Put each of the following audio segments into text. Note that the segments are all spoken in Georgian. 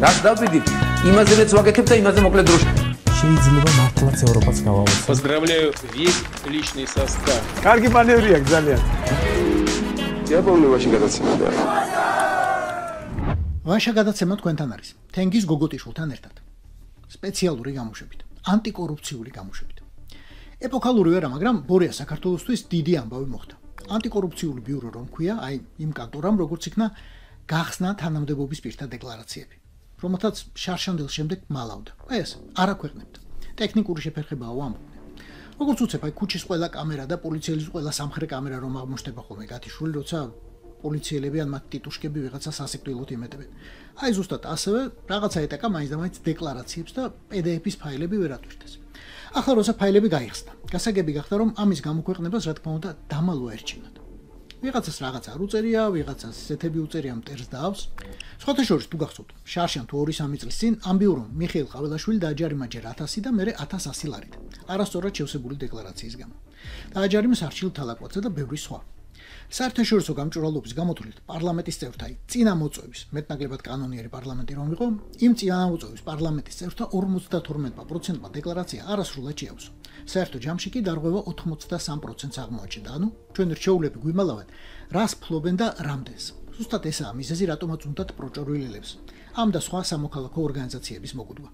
რას დავბედით? იმაზეც ვაკეთებ და იმაზე მოკლედ დროში. შეიძლება მართლაც ევროპაც გავავოცოთ. Поздравляю весь личный состав. კარგი მანევრია ძალიან. იაპონიაში გადაცემდა. ვაშა გადაცემა თქვენთან არის. თენგიზ გოგოტიშვილთან ერთად. სპეციალური გამოშვებით, ანტიკორუფციული გამოშვებით. ეპოქალური ვერა, მაგრამ ბორია საქართველოსთვის დიდი ამბავი მოხდა. ანტიკორუფციული ბიურო რომ ქვია, აი იმ კანტორამ როგორც იქნა გახსნა თანამდებობის პირთა დეკლარაციები, რომელთაც შარშანდელ შემდეგ მალავდა. აი ეს არ აქვეყნებდა. ტექნიკური შეფერხებაა ამბობდნენ. როგორც უცებ, აი ქუჩის ყველა კამერა და პოლიციელის ყველა სამხრე კამერა რომ აღმოჩნდება ხოლმე გათიშული, როცა პოლიციელები ან მათ ტიტუშკები ვიღაცას ასიკვდილოდ იმეტებენ. აი ზუსტად ასევე რაღაცა ეტაკა მაინც და მაინც დეკლარაციებს და PDF-ის ფაილები ვერ ატვირთეს. ახლა როცა ფაილები გაიხსნა, გასაგები გახდა რომ ამის გამოქვეყნებას რა თქმა უნდა დამალვა ერჩინათ. ვიღაცას რაღაცა არ უწერია, ვიღაცას ესეთები უწერია მტერს და ავს. სხვათა შორის თუ გახსოვთ, შარშან თუ 2-3 წლის წინ ამ ბიურომ მიხეილ ყაველაშვილი დააჯარიმა ჯერ 1000 და მერე 1100 ლარით. არასწორად შევსებული დეკლარაციის გამო. დააჯარიმეს არჩილ თალაკვაძე და ბევრი სხვა. საერთაშორისო გამჭვირვალობის გამოთვლით პარლამენტის წევრთა წინა მოწვევის მეტნაკლებად კანონიერი პარლამენტი რომ იყო, იმ წინა მოწვევის პარლამენტის წევრთა 52%-მა დეკლარაცია არასრულად შეავსო. საერთო ჯამში კი დარღვევა 83%-ს აღმოაჩნდა. ანუ ჩვენ რჩეულები გვიმალავენ, რას ფლობენ და რამდენს. ზუსტად ესაა მიზეზი, რატომაც უნდათ პროჭორვილელებს ამ და სხვა სამოქალაქო ორგანიზაციების მოგუდგა.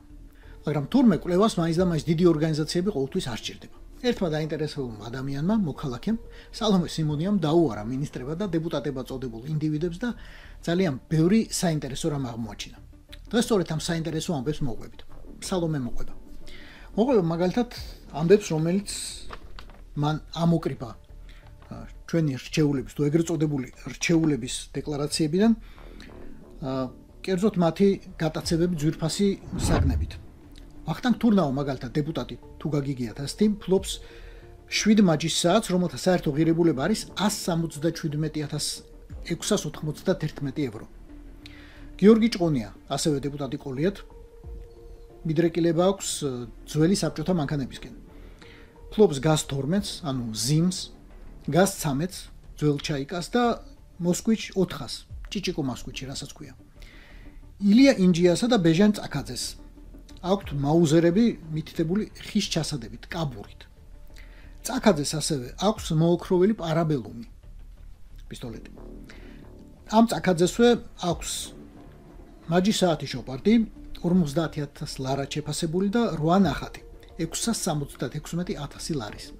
მაგრამ თურმე კვლევას მაინც და მაინც დიდი ორგანიზაციები ყოველთვის არ სჭირდება. ერთმა დაინტერესებულმა ადამიანმა, მოქალაქემ, სალომე სიმონიამ დაუარა მინისტრებად და დეპუტატებად წოდებულ ინდივიდებს და ძალიან ბევრი საინტერესო რამ აღმოაჩინა. დღეს სწორედ ამ საინტერესო ამბებს მოყვებით. სალომე მოყვება. მოყვება მაგალითად ამბებს, რომელიც მან ამოკრიბა ჩვენი რჩეულების თუ ეგრეთ წოდებული რჩეულების დეკლარაციებიდან, კერძოდ მათი გატაცებები ძვირფასი საგნებით. ვახტანგ თურნავა მაგალითად დეპუტატი თუ გაგიგიათ ასეთი ფლობს 7 მაჯის საათს, რომელთა საერთო ღირებულება არის 177,691 ევრო. გიორგი ჭყონია, ასევე დეპუტატი ყოლიათ, მიდრეკილება აქვს ძველი საბჭოთა მანქანებისკენ. ფლობს გაზ 12-ს, ანუ ზიმს, გაზ 13-ს, ძველ ჩაიკას და მოსკვიჩ 4-ს, ჭიჭიკო მოსკვიჩი, რასაც ქვია. ილია ინჯიასა და ბეჟან წაკაძეს აქვთ მაუზერები მითითებული ხის ჩასადებით, კაბურით. წაკაძეს ასევე აქვს მოოქროვილი პარაბელუმი, პისტოლეტი. ამ წაკაძესვე აქვს მაჯის საათი შოპარდი, 50,000 ლარა შეფასებული და 8 ნახატი, 676,000 ლარის.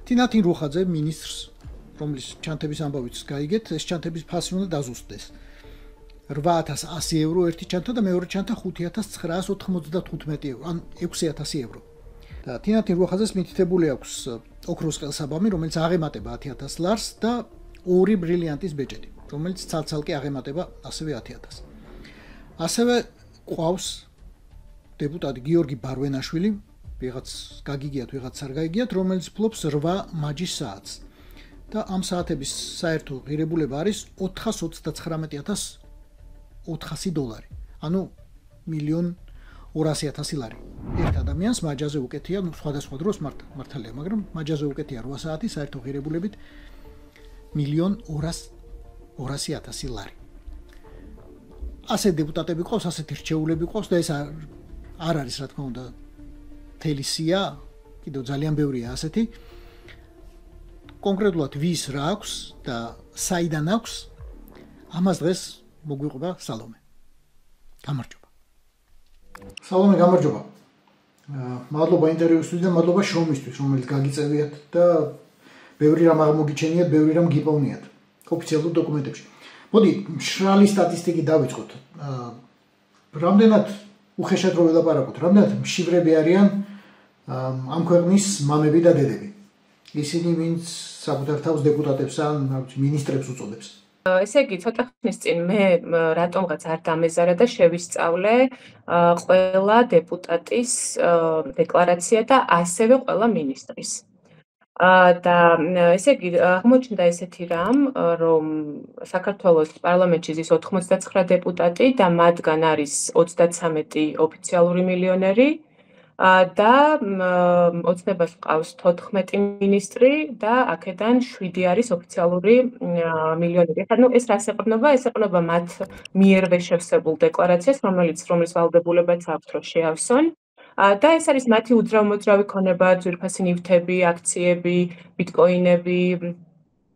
თინათინ რუხაძე მინისტრს, რომლის ჩანთების ამბავიც გაიგეთ, ეს ჩანთების ფასი უნდა დაზუსტდეს. 8,100 ევრო ერთი ჩანთა და მეორე ჩანთა 5,995 ევრო, ან 6,000 ევრო. და თინათინ რუხაძეს მითითებული აქვს ოქროს ყელსაბამი, რომელიც აღემატება 10,000 ლარს და 2 ბრილიანტის ბეჭედი, რომელიც ცალ-ცალკე აღემატება ასევე 10,000. ასევე ყავს დეპუტატი გიორგი ბარვენაშვილი, ვიღაც გაგიგიათ, ვიღაც არ გაგიგიათ, რომელიც ფლობს 8 მაჯის საათს. და ამ საათების საერთო ღირებულება არის 429,400 დოლარი. ანუ 1,200,000 ლარი. ერთ ადამიანს მაჯაზე უკეთია, ну სხვადასხვა დროს მართალია, მაგრამ მაჯაზე უკეთია 8 საათი, საერთო ღირებულებით 1,200,000 ლარი. ასე დეპუტატები ყავს, ასეთი რჩეულები ყავს და ეს არ არის, რა თქმა უნდა, მთელი სია, კიდევ ძალიან ბევრია ასეთი. კონკრეტულად ვის რა აქვს და საიდან აქვს, ამას დღეს მოგვიყვება სალომე. გამარჯობა. სალომე, გამარჯობა. მადლობა ინტერვიუსთვის და მადლობა შრომისთვის, რომელიც გაგიწევიათ და ბევრი რამ აღმოგიჩენიათ, ბევრი რამ გიპოვნიათ ოფიციალურ დოკუმენტებში. მოდი, მშრალი სტატისტიკით დავიწყოთ. რამდენად უხეშად რო ველაპარაკოთ, რამდენად მშივრები არიან ამ ქვეყნის მამები და დედები? ისინი ვინც საკუთარ თავს დეპუტატებს ან მინისტრებს უწოდებს. ესე იგი, ცოტა ხნის წინ მე რატომღაც არ დამეზარა და შევისწავლე ყველა დეპუტატის დეკლარაცია და ასევე ყველა მინისტრის. და ესე იგი, აღმოჩნდა ესეთი რამ, რომ საქართველოს პარლამენტში ზის 89 დეპუტატი და მათგან არის 33 ოფიციალური მილიონერი, და ოცნებას ყავს 14 მინისტრი და აქედან 7 არის ოფიციალური მილიონერი. ხა ეს რას ეყრდნობა? ეს ეყრდნობა მათ მიერვე შევსებულ დეკლარაციას, რომლის ვალდებულებაც აქვს რომ შეავსონ. და ეს არის მათი უძრავ-მოძრავი ქონება, ძვირფასი ნივთები, აქციები, ბიტკოინები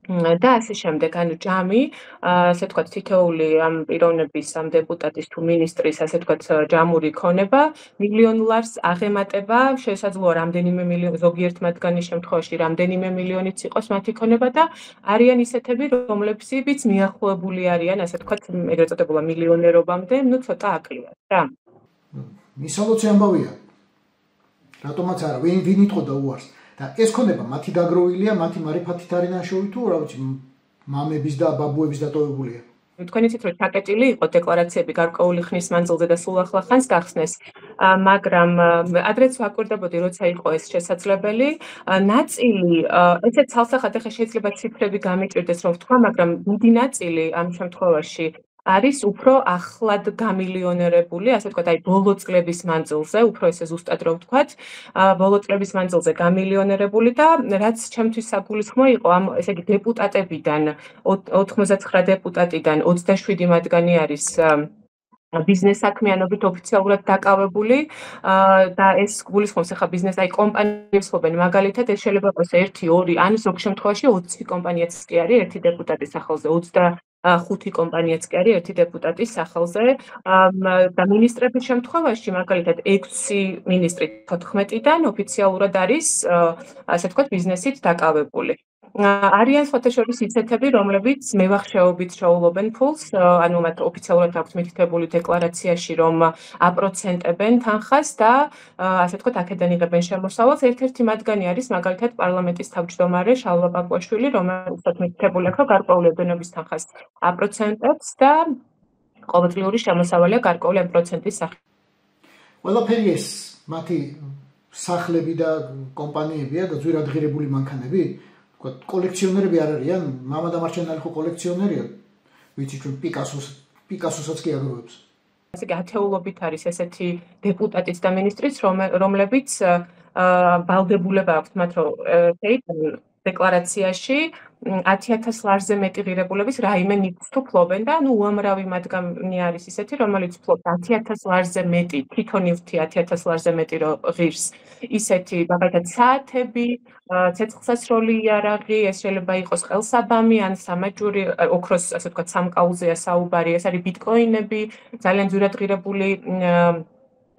და ასე შემდეგ. ანუ ჯამი, ასე ვთქვათ, თითოეული ამ პიროვნების, ამ დეპუტატის თუ მინისტრის, ასე ვთქვათ, ჯამური ქონება $1,000,000 აღემატება, შესაძლოა რამდენიმე მილიონი, ზოგიერთ მათგანის შემთხვევაში რამდენიმე მილიონიც იყოს მათი ქონება და არიან ისეთები, რომლებიც მიახლოებული არიან, ასე ვთქვათ, ეგრეთ წოდებულა მილიონერობამდე, ну ცოტა აკლიათ რა. მისალოცი ამბავია. რატომაც არა, ვინ იტყოდა უარს? და ეს ქონება მათი დაგროვილია, მათი მარიფათით არის ნაშოვი თუ რა ვიცი, მამების და ბაბუების დატოვებულია. თქვენ იცით რომ ჩაკეტილი იყო დეკლარაციები გარკვეული ხნის მანძილზე და სულ ახლა ხანს გახსნეს, მაგრამ ადრეც ვაკვირდებოდი, როცა იყო ეს შესაძლებელი, ნაწილი ესეც ცალსახად ახლა შეიძლება ციფრები გამიჭირდეს რომ ვთქვა, მაგრამ დიდი ნაწილი ამ შემთხვევაში არის უფრო ახლად გამილიონერებული, ასე ვთქვათ, აი ბოლო წლების მანძილზე, უფრო ესე ზუსტად რომ ვთქვათ, ბოლო წლების მანძილზე გამილიონერებული და რაც ჩემთვის საგულისხმო იყო, ამ ესე იგი დეპუტატებიდან 99 დეპუტატიდან 27 მათგანი არის ბიზნეს საქმიანობით ოფიციალურად დაკავებული და ეს გულისხმობს ახლა ბიზნეს აი კომპანიებს ხობენ მაგალითად ეს შეიძლება იყოს 1, 2 ან ზოგ შემთხვევაში 20 კომპანიაც კი არის ერთი დეპუტატის სახელზე 25 კომპანიაც კი არის ერთი დეპუტატის სახელზე და მინისტრების შემთხვევაში მაგალითად 6 მინისტრი 14-დან ოფიციალურად არის ასე ვთქვათ ბიზნესით დაკავებული. არიან სხვათა შორის ისეთები, რომლებიც მევახშეობით შეულობენ ფულს, ანუ მათ ოფიციალურად აქვს მითითებული დეკლარაციაში, რომ აპროცენტებენ თანხას და ასე ვთქვათ, აქედან იღებენ შემოსავალს. ერთ-ერთი მათგანი არის მაგალითად პარლამენტის თავმჯდომარე შალვა პაკუაშვილი, რომელსაც მითითებული აქვს, რომ გარკვეული ოდენობის თანხას აპროცენტებს და ყოველწლიური შემოსავალია გარკვეული ამ პროცენტის სახით. ყველაფერი ეს მათი სახლები და კომპანიებია და ძვირადღირებული მანქანები? კოლექციონერები არ არიან? მამა და მარჩენალი ხო კოლექციონერია? ვიცი ჩვენ პიკასოსაც კი აგროვებს. ასე კი ათეულობით არის ესეთი დეპუტატიც და მინისტრიც, რომლებიც ვალდებულება აქვს მათ რომ დეკლარაციაში 10,000 ლარზე მეტი ღირებულების რაიმე ნივთს თუ ფლობენ და ანუ უამრავი მათგანი არის ისეთი, რომელიც ფლობს 10,000 ლარზე მეტი, თვითონ ნივთი 10,000 ლარზე მეტი რო ღირს. ისეთი მაგალითად საათები, ცეცხლსასროლი იარაღი, ეს შეიძლება იყოს ყელსაბამი ან სამაჯური, ოქროს ასე ვთქვათ სამკაულზეა საუბარი, ეს არის ბიტკოინები, ძალიან ძვირადღირებული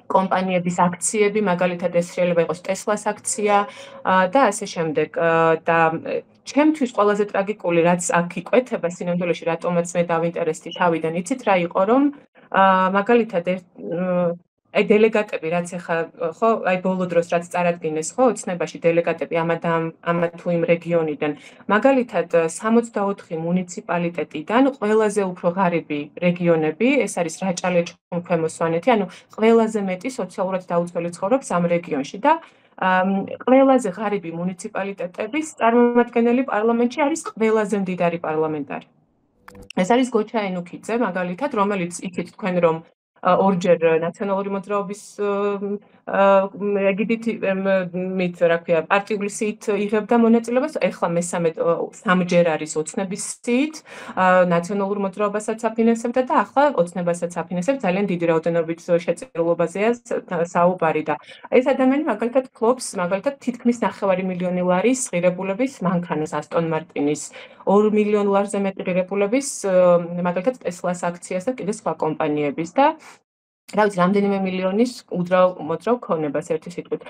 კომპანიების აქციები, მაგალითად ეს შეიძლება იყოს Tesla-ს აქცია და ასე შემდეგ და ჩემთვის ყველაზე ტრაგიკული რაც აქ იკვეთება სინამდვილეში რატომაც მე დავინტერესდი თავიდან იცით რა იყო რომ მაგალითად აი დელეგატები რაც ახლა ხო აი ბოლო დროს რაც წარადგინეს ხო ოცნებაში დელეგატები ამ თუ იმ რეგიონიდან მაგალითად 64 მუნიციპალიტეტიდან ყველაზე უფრო ღარიბი რეგიონები ეს არის რაჭა-ლეჩხუმ ქვემო სვანეთი ანუ ყველაზე მეტი სოციალურად დაუცველი ცხოვრობს ამ რეგიონში და ყველაზე ღარიბი მუნიციპალიტეტების წარმომადგენელი პარლამენტში არის ყველაზე მდიდარი პარლამენტარი. ეს არის გოჩა ენუქიძე მაგალითად რომელიც იცით თქვენ რომ ორჯერ ნაციონალური მოძრაობის ეგიდით მით რა ქვია პარტიული სიით იღებდა მონაწილეობას, ეხლა მესამე სამჯერ არის ოცნების სიით, ნაციონალურ მოძრაობასაც აფინანსებდა და ახლა ოცნებასაც აფინანსებს ძალიან დიდი რაოდენობით შეწირულობაზეა საუბარი და ეს ადამიანი მაგალითად ფლობს მაგალითად თითქმის 9 მილიონი ლარის ღირებულების მანქანას ასტონ მარტინის 2 მილიონ ლარზე მეტი ღირებულების მაგალითად Tesla-ს აქციას და კიდე სხვა კომპანიების და რა ვიცი რამდენიმე მილიონის უძრავ ქონებას ერთი სიტყვით.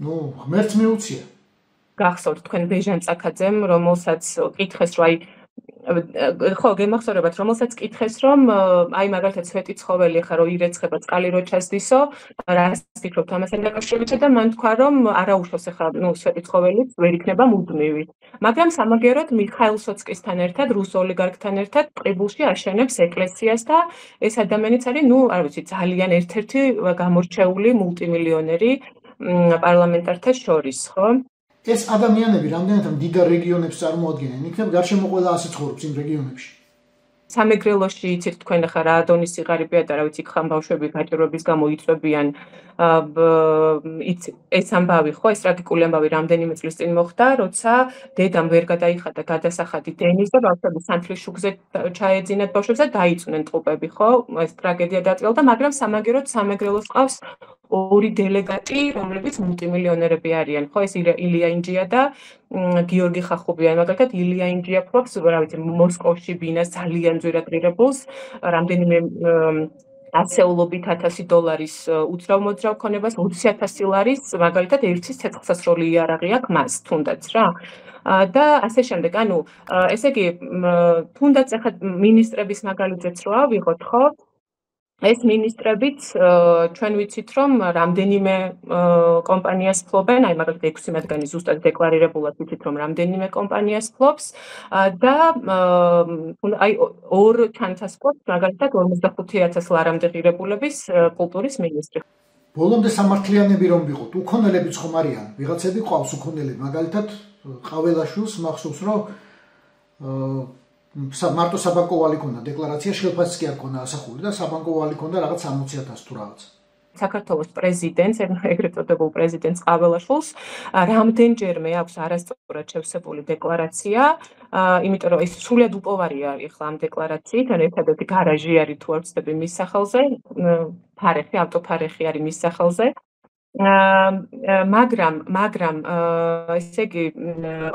ნუ ღმერთს მიუცია. გახსოვთ თქვენ ბეჟან წაკაძემ რომელსაც კითხეს რომ აი ხო გემახსოვრებათ რომელსაც კითხეს რომ აი მაგალითად სვეტი ცხოველი ხა რო ირეცხება წყალი რო ჩასდისო რას ფიქრობთ ამასთან დაკავშირებით და მან თქვა რომ არა უშავს ხა ნუ სვეტი ცხოველი ვერ იქნება მუდმივი მაგრამ სამაგეროდ მიხაილ სოცკისთან ერთად რუს ოლიგარქთან ერთად ყიბულში აშენებს ეკლესიას და ეს ადამიანიც არის ნუ არ ვიცი ძალიან ერთ-ერთი გამორჩეული მულტიმილიონერი პარლამენტართა შორის ხო ეს ადამიანები რამდენად მდიდარ რეგიონებს წარმოადგენენ, იქნებ გარშემო ყველა ასე ცხოვრობს იმ რეგიონებში. სამეგრელოში იცით თქვენ ახლა რა დონის სიღარიბეა და რა ვიცი ხან ბავშვები გაჭირვების გამო იწვევიან ეს ამბავი ხო ეს ტრაგიკული ამბავი რამდენიმე წლის წინ მოხდა როცა დედამ ვერ გადაიხადა გადასახადი დენის და ბავშვები სანთლის შუქზე ჩაეძინათ ბავშვებს და დაიწვნენ ტყუპები ხო ეს ტრაგედია დაწყებდა მაგრამ სამაგეროდ სამეგრელოს ყავს ორი დელეგატი რომლებიც მულტიმილიონერები არიან ხო ეს ილია ინჯია და გიორგი ხახობიანი მაგალითად ილია ინჯია ფლობს რა ვიცი მოსკოვში ბინას ძალიან ძვირად ღირებულს რამდენიმე ასეულობით $1000 უძრავ მოძრავ ქონებას 20000 ლარის მაგალითად ერთის ცეცხლსასროლი იარაღი აქვს მას თუნდაც რა და ასე შემდეგ ანუ ესე იგი თუნდაც ახლა მინისტრების მაგალითზეც რო ავიღოთ ხო ეს მინისტრებიც ჩვენ ვიცით რომ რამდენიმე კომპანიას ფლობენ, აი მაგალითად 6 მათგანი ზუსტად დეკლარირებულად ვიცით რომ რამდენიმე კომპანიას ფლობს და აი ორ ჩანთას ფლობს მაგალითად 45000 ლარამდე ღირებულების კულტურის მინისტრი. ბოლომდე სამართლიანები რომ ვიყოთ, უქონელებიც ხომ არიან, ვიღაცები ყავს უქონელები, მაგალითად ყაველაშვილს მახსოვს რომ მარტო საბანკო ვალი ქონდა დეკლარაცია ხელფასი კი არ ქონდა ასახული და საბანკო ვალი ქონდა რაღაც 60000 თუ რაღაც საქართველოს პრეზიდენტს ეგრეთ წოდებულ პრეზიდენტს ყაველაშვილს რამდენჯერმე აქვს არასწორად შევსებული დეკლარაცია იმიტომ რომ ეს სრულად უპოვარი არის ახლა ამ დეკლარაციით ან ერთადერთი გარაჟი არის თუ არ ვცდები მის სახელზე ფარეხი ავტოფარეხი არის მის სახელზე მაგრამ ესე იგი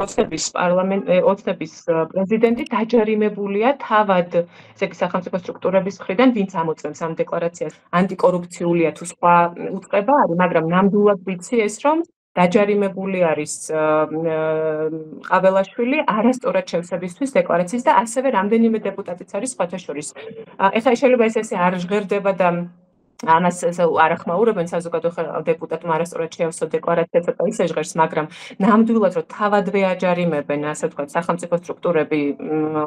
ოცნების პრეზიდენტი დაჯარიმებულია თავად ესე იგი სახელმწიფო სტრუქტურების მხრიდან ვინც ამოწმებს ამ დეკლარაციას ანტიკორუფციულია თუ სხვა უწყება არის მაგრამ ნამდვილად ვიცი ეს რომ დაჯარიმებული არის ყაველაშვილი არასწორად შევსებისთვის დეკლარაციის და ასევე რამდენიმე დეპუტატიც არის სხვათა შორის ეხლა შეიძლება ეს არ ჟღერდება და ამას არ ახმაურებენ საზოგადოებრივ დეპუტატმა არასწორად შეავსო დეკლარაცია ცოტა ისე ჟღერს, მაგრამ ნამდვილად რომ თავადვე აჯარიმებენ, ასე ვთქვათ, სახელმწიფო სტრუქტურები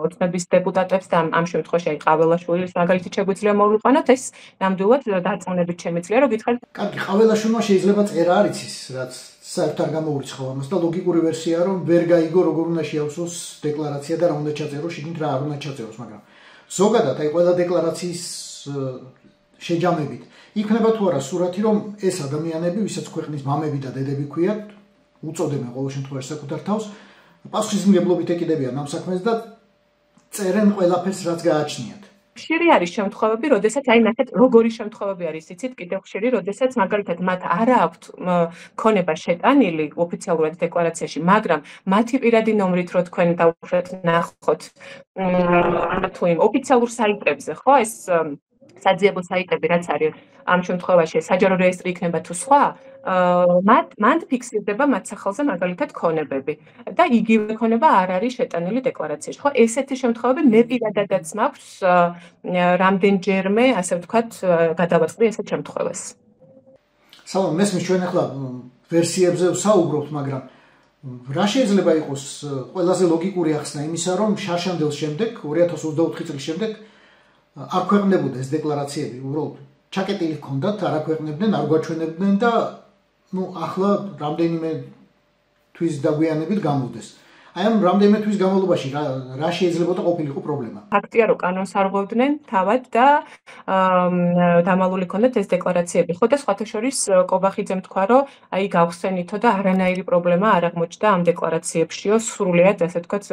ოცნების დეპუტატებს და ამ შემთხვევაში აი ყაველაშვილის მაგალითი შეგვიძლია მოვიყვანოთ, ეს ნამდვილად დარწმუნებით შემიძლია რომ გითხარით. კარგი, ყაველაშვილმა შეიძლება წერა არ იცის, რაც საერთოდ არ გამოურიცხავ ამას და ლოგიკური ვერსია რომ ვერ გაიგო როგორ უნდა შეავსოს დეკლარაცია და რა უნდა ჩაწეროს, შიგნით რა არ უნდა ჩაწეროს, მაგრამ ზოგადად აი ყველა დეკლარაციის შეჯამებით იქნება თუ არა სურათი რომ ეს ადამიანები ვისაც ქვეყნის მამები და დედები ქვიათ უწოდებენ ყოველ შემთხვევაში საკუთარ თავს პასუხისმგებლობით ეკიდებიან ამ საქმეს და წერენ ყველაფერს რაც გააჩნიათ ხშირი არის შემთხვევები, როდესაც აი ნახეთ როგორი შემთხვევები არის, იცით, კიდევ ხშირი, როდესაც მაგალითად მათ არ აქვთ ქონება შეტანილი ოფიციალურად დეკლარაციაში, მაგრამ მათი პირადი ნომრით რო თქვენ დავუშვათ ნახოთ თუ იმ ოფიციალურ საიტებზე, ხო, ეს საძიებო საიტები რაც არის ამ შემთხვევაში საჯარო რეესტრი იქნება თუ სხვა მან ფიქსირდება მათ სახელზე მაგალითად ქონებები და იგივე ქონება არ არის შეტანილი დეკლარაციაში ხო ესეთი შემთხვევები მე პირადადაც მაქვს რამდენჯერმე ასე ვთქვათ გადავაწყდი ესეთ შემთხვევას სალამ მესმის ჩვენ ახლა ვერსიებზე ვსაუბრობთ მაგრამ რა შეიძლება იყოს ყველაზე ლოგიკური ახსნა იმისა რომ შარშანდელს შემდეგ 2024 წლის შემდეგ არ ქვეყნდებოდა ეს დეკლარაციები, უბრალოდ ჩაკეტილი ჰქონდათ, არ აქვეყნებდნენ, არ გვაჩვენებდნენ და ახლა რამდენიმე თვის დაგვიანებით გამოდის. აი ამ რამდენიმე თვის განმავლობაში რა შეიძლებოდა ყოფილიყო პრობლემა? ფაქტია, რომ კანონს არ ღვევდნენ თავად და დამალული ჰქონდათ ეს დეკლარაციები. ხო და სხვათა შორის კობახიძემ თქვა, რომ აი გავხსენითო და არანაირი პრობლემა არ აღმოჩნდა ამ დეკლარაციებშიო, სრულიად ასე ვთქვათ,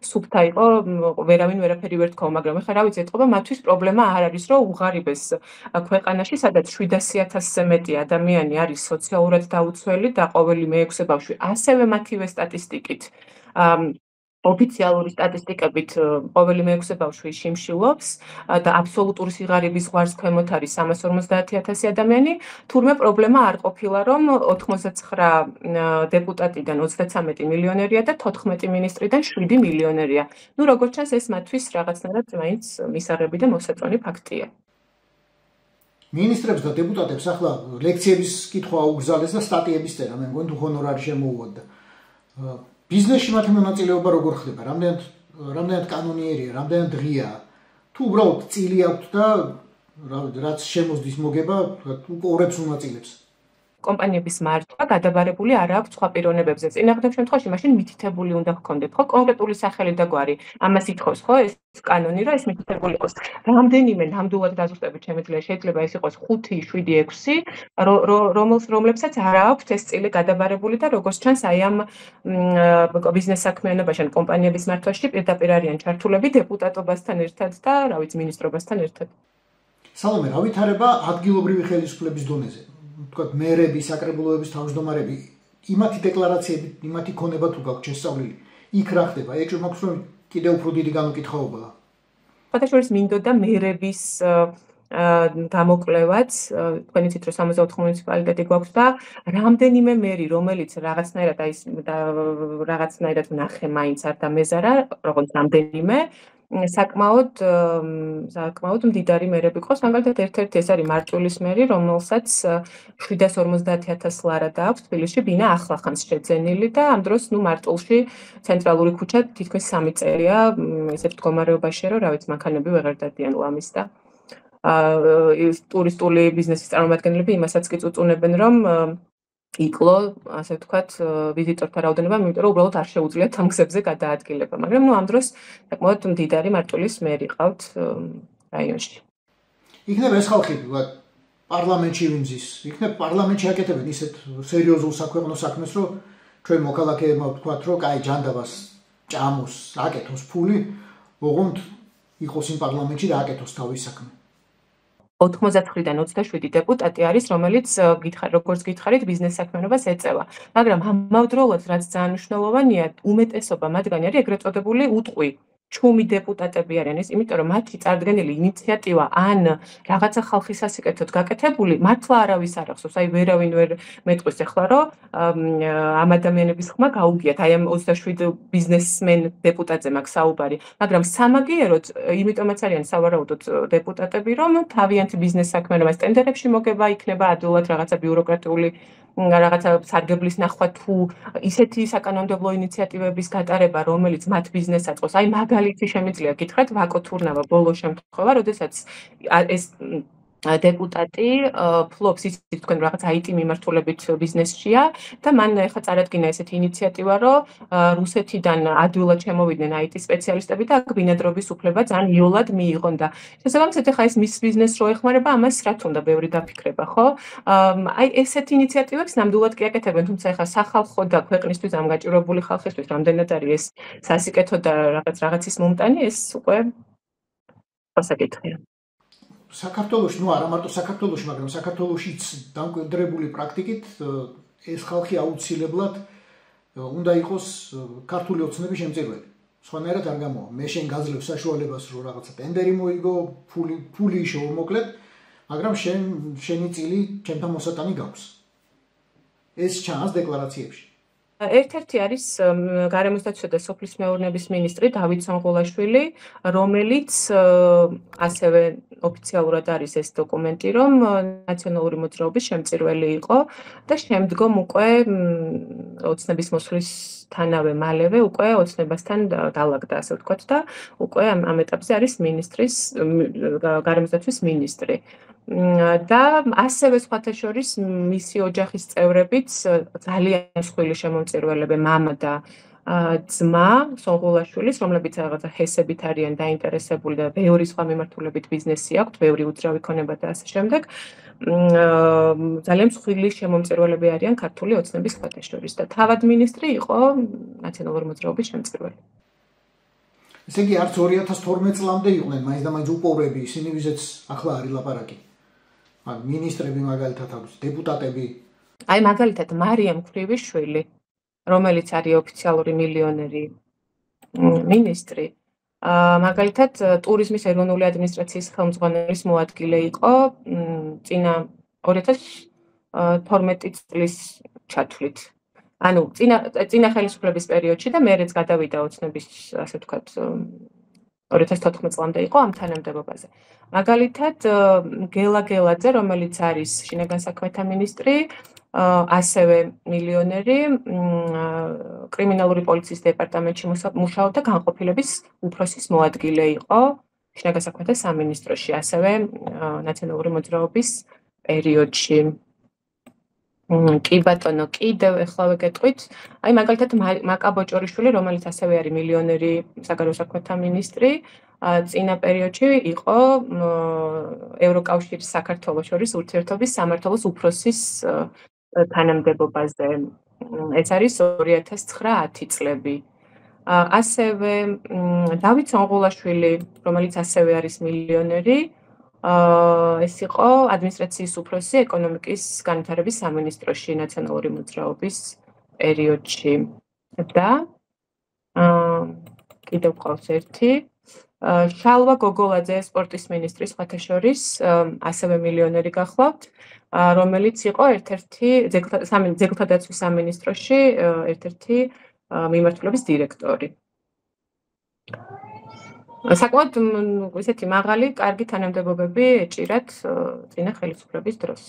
სუფთა იყო, ვერავინ ვერაფერი ვერ თქვა, მაგრამ ეხლა რა ვიცი, ეთყობა მათთვის პრობლემა არ არის, რომ უღარიბეს ქვეყანაში, სადაც 700,000-ზე მეტი ადამიანი არის სოციალურად დაუცველი და ყოველი მე-6 ბავშვი ასევე მათივე სტატისტიკით ოფიციალური სტატისტიკებით ყოველი მე-6 ბავშვი შიმშილობს და აბსოლუტური სიღარიბის ზღვარს ქვემოთ არის 350,000 ადამიანი, თურმე პრობლემა არ ყოფილა, რომ 89 დეპუტატიდან 33 მილიონერია და 14 მინისტრიდან 7 მილიონერია. ნუ როგორც ჩანს, ეს მათთვის რაღაცნაირად მაინც მისაღები და მოსაწონი ფაქტია. მინისტრებს და დეპუტატებს ახლა ლექციების კითხვა აუგზავნეს და სტატიების წერა, მე მგონი თუ ჰონორარი შემოუვადდა. ბიზნესში მათი მონაწილეობა როგორ ხდება? რამდენად კანონიერია, რამდენად ღია? თუ უბრალოდ წილი აქვთ და რაც შემოსდის მოგება, უყურებს მონაწილეებს? კომპანიების მართვა გადაბარებული არ აქვს სხვა პიროვნებებზე. წინააღმდეგ შემთხვევაში მაშინ მითითებული უნდა ჰქონდეთ, ხო, კონკრეტული სახელი და გვარი. ამას ითხოვს, ხო, ეს კანონი, რომ ეს მითითებული იყოს. რამდენიმე ნამდვილად დაზუსტებით შეიძლება ეს იყოს 5, 7, 6, რომლებსაც არ აქვს ეს წილი გადაბარებული და როგორც ჩანს, აი ამ ბიზნეს საქმიანობაში ან კომპანიების მართვაში პირდაპირ არიან ჩართულები დეპუტატობასთან ერთად და, რა ვიცი, მინისტრობასთან ერთად. სალომე, რა ვითარება ადგილობრივი ხელისუფლების დონეზე? თქვათ, მერები, საკრებულოების თავმჯდომარეები, იმათი დეკლარაციები, იმათი ქონება თუ გაქვთ შესწავლილი, იქ რა ხდება? ეგ შემოგს რომ კიდევ უფრო დიდი განუკითხაობაა. ფაქტობრივად მინდოდა მერების გამოკვლევაც, თქვენ იცით რომ 64 მუნიციპალიტეტი გვაქვს და რამდენიმე მერი, რომელიც რაღაცნაირად ნახე მაინც არ დამეზარა, როგორც რამდენიმე საკმაოდ მდიდარი მერები ყავს, მაგალითად ერთ-ერთი ეს არის მარტვილის მერი, რომელსაც 750,000 ლარა დააქვს თბილისში, ბინა ახლახანს შეძენილი და ამ დროს მარტვილში ცენტრალური ქუჩა თითქმის 3 წელია ესეთ მდგომარეობაში, რომ რა ვიცი, მანქანები ვეღარ დადიან ლამის და ტურისტული ბიზნესის წარმომადგენლები იმასაც კი წუწუნებენ, რომ იკლო, ასე ვთქვათ, ვიზიტორთა რაოდენობა, იმიტომ რომ უბრალოდ არ შეუძლიათ ამ გზებზე გადაადგილება, მაგრამ ამ დროს საკმაოდ მდიდარი მარტვილის მერი ყავთ რაიონში. იქნება ეს ხალხი, პარლამენტში ვინძის, იქნება პარლამენტში აკეთებენ ისეთ სერიოზულ საქვეყნო საქმეს, რომ ჩვენ მოქალაქეებმა ვთქვათ, რომ კაი ჯანდაბას ჭამოს, აკეთოს ფული, ოღონდ იყოს იმ პარლამენტში და აკეთოს თავის საქმე. 99-დან 27 დეპუტატი არის, რომელიც როგორც გითხარით, ბიზნეს საქმიანობას ეწევა. მაგრამ ამავდროულად, რაც ძალიან მნიშვნელოვანია, უმეტესობა მათგანი არის ეგრეთ წოდებული უტყვი. ჩუმი დეპუტატები არიან ეს, იმიტომ რომ მათი წარდგენილი ინიციატივა ან რაღაცა ხალხის სასიკეთოდ გაკეთებული, მართლა არავის არ ახსოვს. აი ვერავინ ვერ მეტყვის ახლა, რომ ამ ადამიანების ხმა გაუგიათ. აი ამ 27 ბიზნესმენ დეპუტატზე მაქვს საუბარი, მაგრამ სამაგიეროდ, იმიტომაც არიან სავარაუდოდ დეპუტატები, რომ თავიანთი ბიზნეს საქმიანობას ტენდერებში მოგება იქნება ადვილად რაღაცა ბიუროკრატიული რაღაცა სარგებლის ნახვა თუ ისეთი საკანონმდებლო ინიციატივების გატარება, რომელიც მათ ბიზნესს აწყობს. აი მაგალითი შემიძლია გითხრათ ვაკო თურნავა ბოლო შემთხვევა, როდესაც ეს დეპუტატი ფლობს ისიც თქვენ რაღაც IT მიმართულებით ბიზნესშია და მან ახლა წარადგინა ესეთი ინიციატივა, რომ რუსეთიდან ადვილად შემოვიდნენ IT სპეციალისტები და აქ ბინადრობის უფლება ძალიან იოლად მიიღონ და შესაბამისად ახლა ეს მის ბიზნესს რო ეხმარება, ამას რაც უნდა ბევრი დაფიქრება, ხო? აი ესეთი ინიციატივებს ნამდვილად კი აკეთებენ, თუმცა ახლა სახალხო და ქვეყნისთვის ამგაჭირებული ხალხისთვის რამდენად არის ეს სასიკეთო და რაღაცის მომტანი, ეს უკვე გასაკეთია. საქართველოში, არა მარტო საქართველოში, მაგრამ საქართველოშიც დამკვიდრებული პრაქტიკით ეს ხალხი აუცილებლად უნდა იყოს ქართული ოცნების შემწირველი. სხვანაირად არ გამოვა. მე შენ გაძლევ საშუალებას, რომ რაღაცა ტენდერი მოიგო, ფული შევმოკლებ, მაგრამ შენი წილი ჩემთან მოსატანი გაქვს. ეს ჩანს დეკლარაციებში. ერთ-ერთი არის გარემოს დაცვისა და სოფლის მეურნეობის მინისტრი დავით სონღულაშვილი, რომელიც ასევე ოფიციალურად არის ეს დოკუმენტი, რომ ნაციონალური მოძრაობის შემწირველი იყო და შემდგომ უკვე ოცნების მოსვლისთანავე მალევე უკვე ოცნებასთან დაალაგდა, ასე ვთქვათ და უკვე ამ ეტაპზე არის გარემოს დაცვის მინისტრი. და ასევე სხვათა შორის მისი ოჯახის წევრებიც ძალიან მსხვილი შემომწირველები მამა და ძმა სონღულაშვილის, რომლებიც რაღაცა ჰესებით არიან დაინტერესებული და ბევრი სხვა მიმართულებით ბიზნესი აქვთ, ბევრი უძრავი ქონება და ასე შემდეგ. ძალიან მსხვილი შემომწირველები არიან ქართული ოცნების სხვათა შორის და თავად მინისტრი იყო ნაციონალური მოძრაობის შემწირველი. ესე იგი არც 2012 წლამდე იყვნენ მაინც და მაინც უპოვრები, ისინი ვიზეც ახლა არის ლაპარაკი. მინისტრები მაგალითად აქვს, დეპუტატები. აი მაგალითად მარიამ ქვრივიშვილი, რომელიც არის ოფიციალური მილიონერი მინისტრი, მაგალითად ტურიზმის ეროვნული ადმინისტრაციის ხელმძღვანელის მოადგილე იყო წინა 2012 წლის ჩათვლით. ანუ წინა ხელისუფლების პერიოდში და მერეც გადავიდა ოცნების, ასე ვთქვათ, 2014 წლამდე იყო ამ თანამდებობაზე. მაგალითად, გელა გელაძე, რომელიც არის შინაგან საქმეთა მინისტრი, ასევე მილიონერი, კრიმინალური პოლიციის დეპარტამენტში მუშაობდა, განყოფილების უფროსის მოადგილე იყო შინაგან საქმეთა სამინისტროში, ასევე ნაციონალური მოძრაობის პერიოდში. კი ბატონო, კიდევ ეხლავე გეტყვით. აი მაგალითად მაკა ბოჭორიშვილი, რომელიც ასევე არის მილიონერი საგარეო საქმეთა მინისტრი, წინა პერიოდში იყო ევროკავშირის საქართველოს შორის ურთიერთობის სამმართველოს უფროსის თანამდებობაზე. ეს არის 2009-10 წლები. ასევე დავით სონღულაშვილი, რომელიც ასევე არის მილიონერი, ეს იყო ადმინისტრაციის უფროსი ეკონომიკის განვითარების სამინისტროში ნაციონალური მოძრაობის პერიოდში. და კიდევ ყავს ერთი შალვა გოგოლაძე სპორტის მინისტრი სხვათა შორის ასევე მილიონერი გახლავთ, რომელიც იყო ერთ-ერთი ძეგლთა დაცვის სამინისტროში ერთ-ერთი მიმართულების დირექტორი. საკმაოდ ისეთი მაღალი, კარგი თანამდებობები ეჭირათ წინა ხელისუფლების დროს.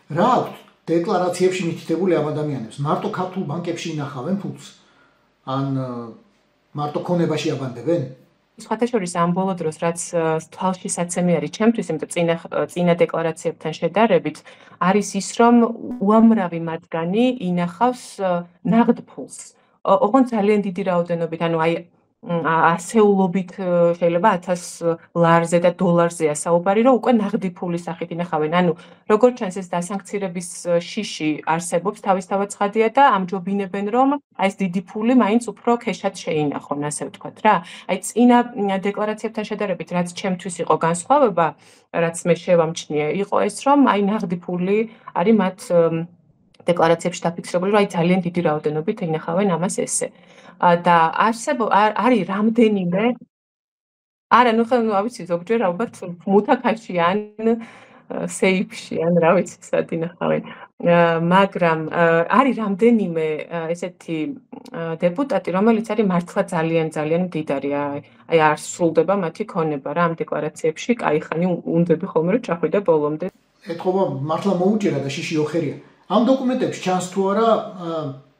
რა აქვს დეკლარაციებში მითითებული ამ ადამიანებს? მარტო ქართულ ბანკებში ინახავენ ფულს? ან მარტო ქონებაში აბანდებენ? სხვათა შორის ამ ბოლო დროს, რაც თვალში საცემი არის ჩემთვის, იმიტომ წინა დეკლარაციებთან შედარებით, არის ის, რომ უამრავი მათგანი ინახავს ნაღდ ფულს. ოღონდ ძალიან დიდი რაოდენობით, ანუ აი ასეულობით შეიძლება 1000 ლარზე და დოლარზეა საუბარი, რომ უკვე ნაღდი ფულის სახით ინახავენ. ანუ როგორც ჩანს ეს დასანქცირების შიში არსებობს თავისთავად ცხადია და ამჯობინებენ, რომ აი ეს დიდი ფული მაინც უფრო ქეშად შეინახონ, ასე ვთქვათ რა. აი წინა დეკლარაციებთან შედარებით, რაც ჩემთვის იყო განსხვავება, რაც მე შევამჩნიე, იყო ეს, რომ აი ნაღდი ფული არის მათ დეკლარაციებში დაფიქსირებული, რომ აი ძალიან დიდი რაოდენობით ინახავენ ამას ესე. და არის რამდენიმე არა, ნუ ხა ავიცი ზოგჯერ ალბათ მუთაქაში ან სეიფში ან რა ვიცი სად ინახავენ. მაგრამ არის რამდენიმე ესეთი დეპუტატი, რომელიც არის მართლა ძალიან მდიდარი. აი არ სრულდება მათი ქონება რა ამ დეკლარაციებში, კაიხანი უნდები ხოლმე რომ ჩახვიდე ბოლომდე. ეთქობა მართლა მოუჭერა და შიში ოხერია. ამ დოკუმენტებში ჩანს თუ არა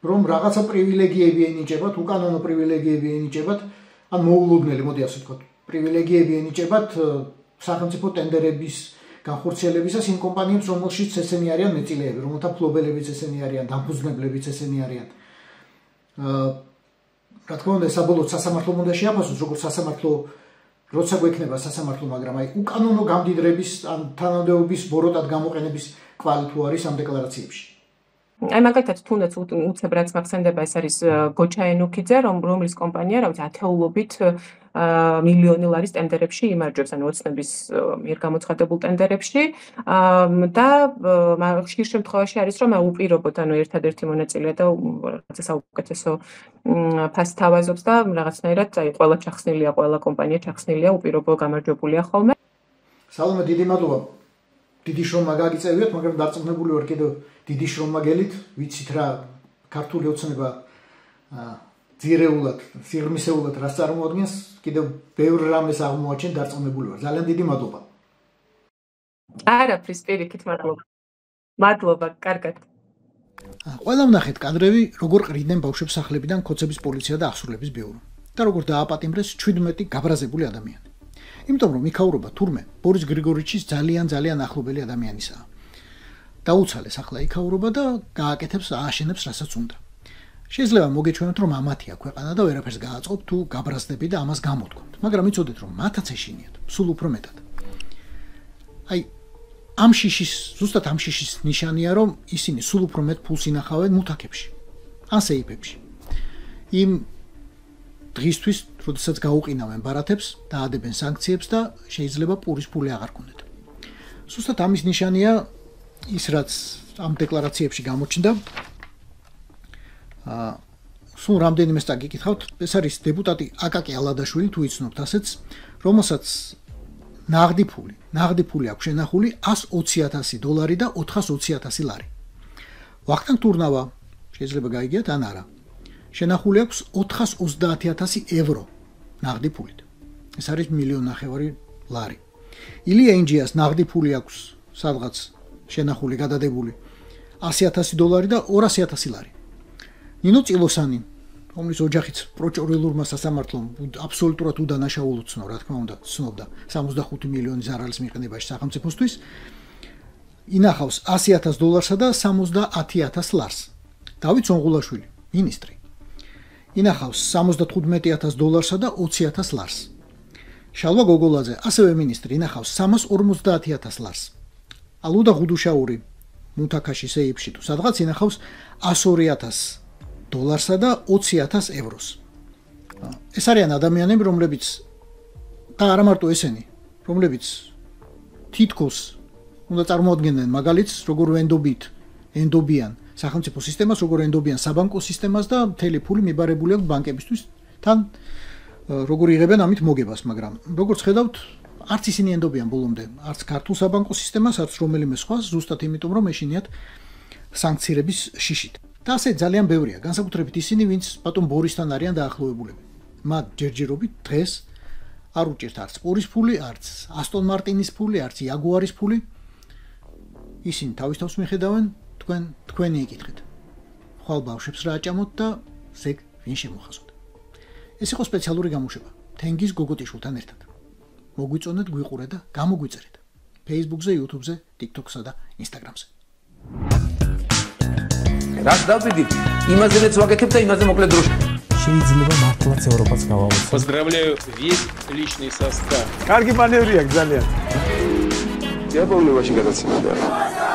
რომ რაღაცა პრივილეგიები ენიჭებათ, უკანონო პრივილეგიები ენიჭებათ, ან მოულოდნელი, მოდი ასე ვთქვათ, პრივილეგიები ენიჭებათ სახელმწიფო ტენდერების განხორციელებისას იმ კომპანიებს, რომელშიც ესენი არიან მეტილეები, რომელთა ფლობელებიც ესენი არიან, დამფუძნებლებიც ესენი არიან. რა თქმა უნდა, საბოლოოდ სასამართლომ უნდა შეაფასოს, როგორც სასამართლო როცა გვექნება სასამართლო, მაგრამ აი უკანონო გამდიდრების ან თანამდებობის ბოროტად გამოყენების კვალი თუ არის ამ დეკლარაციებში. აი მაგალითად თუნდაც უცებ რაც მახსენდება, ეს არის გოჩა ენუქიძე, რომლის კომპანია, რა ვიცი, ათეულობით მილიონი ლარის ტენდერებში იმარჯვებს, ანუ ოცნების მიერ გამოცხადებულ ტენდერებში და ხშირ შემთხვევაში არის, რომ უპირობოდ, ანუ ერთადერთი მონაწილეა და რაღაცა საუკეთესო ფასს თავაზობს და რაღაცნაირად აი ყველა ჩახსნილია, ყველა კომპანია ჩახსნილია, უპირობო გამარჯვებულია ხოლმე. სალომე, დიდი მადლობა. დიდი შრომა გაგიწევიათ, მაგრამ დარწმუნებული ვარ კიდევ დიდი შრომა გელით, ვიცით რა ქართული ოცნება ძირეულად, სიღრმისეულად რას წარმოადგენს, კიდევ ბევრ რამეს აღმოაჩენ, დარწმუნებული ვარ. ძალიან დიდი მადლობა. არაფრის, პირიქით მადლობა. მადლობა, კარგად. ყველა ვნახეთ კადრები, როგორ ყრიდნენ ბავშვებს სახლებიდან ქოცების პოლიცია და აღსრულების ბიურო და როგორ დააპატიმრეს 17 გაბრაზებული ადამიანი. იმიტომ რომ იქაურობა თურმე ბორის გრიგორიჩის ძალიან ახლობელი ადამიანისაა. დაუცალეს ახლა იქაურობა და გააკეთებს ააშენებს რასაც უნდა. შეიძლება მოგეჩვენოთ რომ ამათია ქვეყანა და ვერაფერს გააწყობთ თუ გაბრაზდები და ამას გამოთქვამთ, მაგრამ იცოდეთ რომ მათაც ეშინიათ, სულ უფრო მეტად. აი ამ შიშის, ზუსტად ამ შიშის ნიშანია რომ ისინი სულ უფრო მეტ ფულს ინახავენ მუთაქებში, ან სეიფებში. იმ დღისთვის, როდესაც გაუყინავენ ბარათებს, დაადებენ სანქციებს და შეიძლება პურის ფული აღარ ქონდეთ. ზუსტად ამის ნიშანია ის, რაც ამ დეკლარაციებში გამოჩნდა. სულ რამდენიმე წაგიკითხავთ, ეს არის დეპუტატი აკაკი ალადაშვილი, თუ იცნობთ ასეც, რომელსაც ნაღდი ფული აქვს შენახული $120,000 და $420,000 ლარი. ვახტანგ თურნავა შეიძლება გაიგიათ ან არა. შენახული აქვს €430,000 ნაღდი ფულით. ეს არის $1.5 მილიონ ლარი. ილია ინჯიას ნაღდი ფული აქვს სადღაც შენახული გადადებული $100,000 და $200,000 ლარი. ნინო წილოსანი, რომლის ოჯახიც პროკურორულმა სასამართლომ აბსოლუტურად უდანაშაულო ცნო, რა თქმა უნდა, ცნობდა 65 მილიონი ზარალის მიყენებაში სახელმწიფოსთვის. ინახავს $100,000 და $70,000 ლარს. დავით სონღულაშვილი, მინისტრი. ინახავს $75,000 და $20,000 ლარს. შალვა გოგოლაძე, ასევე მინისტრი, ინახავს $350,000 ლარს. ალუდა ღუდუშაური მუთაქაში სეიფში თუ სადღაც ინახავს $102,000 და €20,000 ევროს. ეს არიან ადამიანები, რომლებიც და არა მარტო ესენი, რომლებიც თითქოს უნდა წარმოადგენენ მაგალითს, როგორ ენდობიან სახელმწიფო სისტემას, როგორ ენდობიან საბანკო სისტემას და მთელი ფული მიბარებული აქვს ბანკებისთვის, თან როგორ იღებენ ამით მოგებას, მაგრამ როგორც ხედავთ, არც ისინი ენდობიან ბოლომდე, არც ქართულ საბანკო სისტემას, არც რომელიმე სხვას, ზუსტად იმიტომ, რომ ეშინიათ სანქციების შიშით. და ასე ძალიან ბევრია, განსაკუთრებით ისინი, ვინც ბატონ ბორისთან არიან დაახლოებულები. მათ ჯერჯერობით დღეს არ უჭირთ არც სპორის ფული, არც ასტონ მარტინის ფული, არც იაგუარის ფული. ისინი თავის თავს მიხედავენ, თქვენი იკითხეთ. ხვალ ბავშვებს რა აჭამოთ და ზეგ ვინ შემოხაზოთ. ეს იყო სპეციალური გამოშვება თენგიზ გოგოტიშვილთან ერთად. მოგვიწონეთ, გვიყურეთ და გამოგვიწერეთ Facebook-ზე, YouTube-ზე, TikTok-სა და Instagram-ზე. რაც დავიდი, იმაზე რაც ვაკეთებ და იმაზე მოკლედ დროში. შეიძლება მართლაც ევროპაც გავავოცოთ. Поздравляю весь личный состав. კარგი მანევრია ძალიან. Я помню, очень гадаться надо.